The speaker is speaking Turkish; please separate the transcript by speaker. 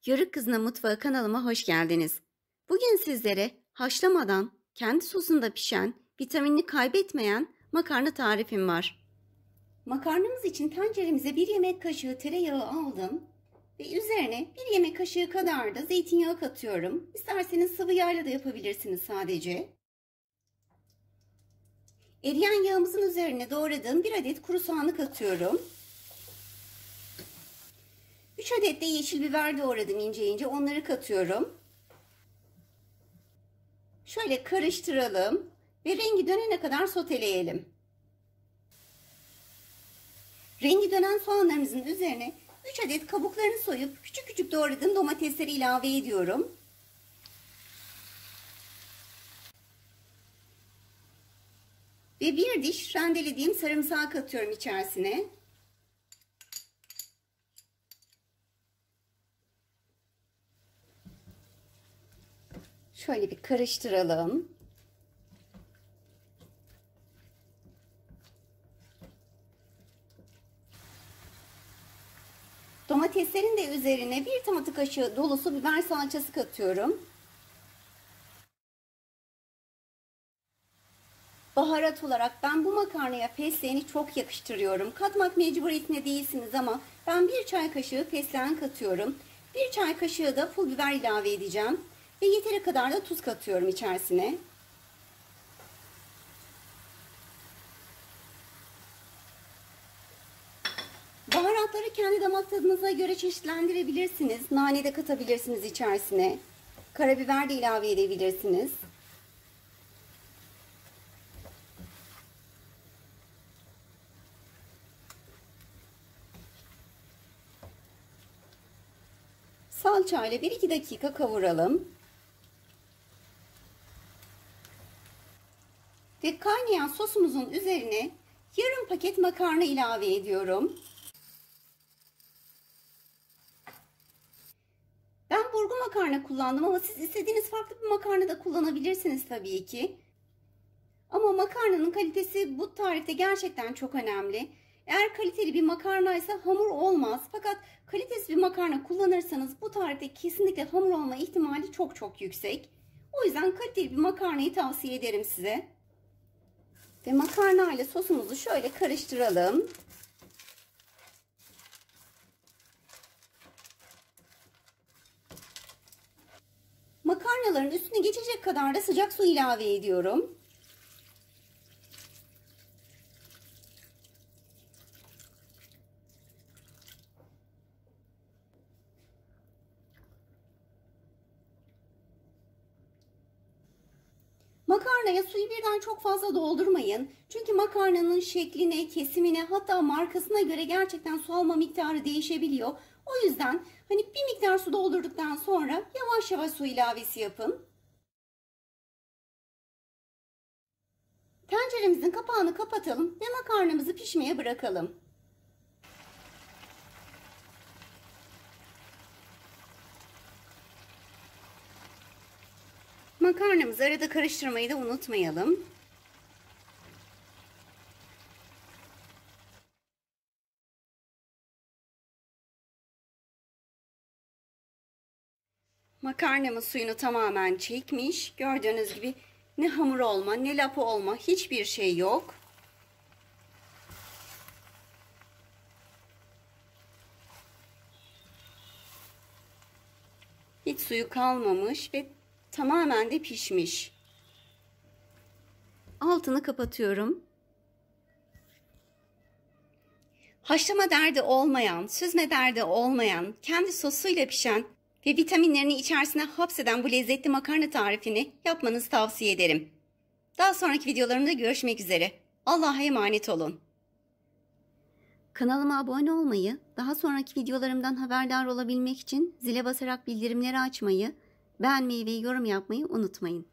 Speaker 1: Yörük Kızına Mutfağı kanalıma hoş geldiniz. Bugün sizlere haşlamadan kendi sosunda pişen, vitaminini kaybetmeyen makarna tarifim var. Makarnamız için tenceremize 1 yemek kaşığı tereyağı aldım ve üzerine 1 yemek kaşığı kadar da zeytinyağı katıyorum. İsterseniz sıvı yağla da yapabilirsiniz sadece. Eriyen yağımızın üzerine doğradığım 1 adet kuru soğanı katıyorum. 3 adet de yeşil biber doğradım ince ince, onları katıyorum. Şöyle karıştıralım ve rengi dönene kadar soteleyelim. Rengi dönen soğanlarımızın üzerine 3 adet kabuklarını soyup küçük küçük doğradığım domatesleri ilave ediyorum. Ve 1 diş rendelediğim sarımsağı katıyorum içerisine. Şöyle bir karıştıralım. Domateslerin de üzerine 1 tatlı kaşığı dolusu biber salçası katıyorum. Baharat olarak ben bu makarnaya fesleğeni çok yakıştırıyorum. Katmak mecburiyetinde değilsiniz ama ben 1 çay kaşığı fesleğen katıyorum. 1 çay kaşığı da pul biber ilave edeceğim. Ve yeteri kadar da tuz katıyorum içerisine. Baharatları kendi damak tadınıza göre çeşitlendirebilirsiniz. Nane de katabilirsiniz içerisine. Karabiber de ilave edebilirsiniz. Salça ile 1-2 dakika kavuralım. Ve kaynayan sosumuzun üzerine yarım paket makarna ilave ediyorum. Ben burgu makarna kullandım ama siz istediğiniz farklı bir makarna da kullanabilirsiniz tabii ki. Ama makarnanın kalitesi bu tarifte gerçekten çok önemli. Eğer kaliteli bir makarnaysa hamur olmaz. Fakat kalitesiz bir makarna kullanırsanız bu tarifte kesinlikle hamur olma ihtimali çok yüksek. O yüzden kaliteli bir makarnayı tavsiye ederim size. Ve makarna ile sosumuzu şöyle karıştıralım. Makarnaların üstüne geçecek kadar da sıcak su ilave ediyorum. Makarnaya suyu birden çok fazla doldurmayın. Çünkü makarnanın şekline, kesimine, hatta markasına göre gerçekten su alma miktarı değişebiliyor. O yüzden hani bir miktar su doldurduktan sonra yavaş yavaş su ilavesi yapın. Tenceremizin kapağını kapatalım ve makarnamızı pişmeye bırakalım. Makarnamızı arada karıştırmayı da unutmayalım. Makarnamız suyunu tamamen çekmiş. Gördüğünüz gibi ne hamur olma, ne lapa olma, hiçbir şey yok. Hiç suyu kalmamış ve tamamen de pişmiş. Altını kapatıyorum. Haşlama derdi olmayan, süzme derdi olmayan, kendi sosuyla pişen ve vitaminlerini içerisine hapseden bu lezzetli makarna tarifini yapmanızı tavsiye ederim. Daha sonraki videolarımda görüşmek üzere. Allah'a emanet olun. Kanalıma abone olmayı, daha sonraki videolarımdan haberdar olabilmek için zile basarak bildirimleri açmayı, beğenmeyi ve yorum yapmayı unutmayın.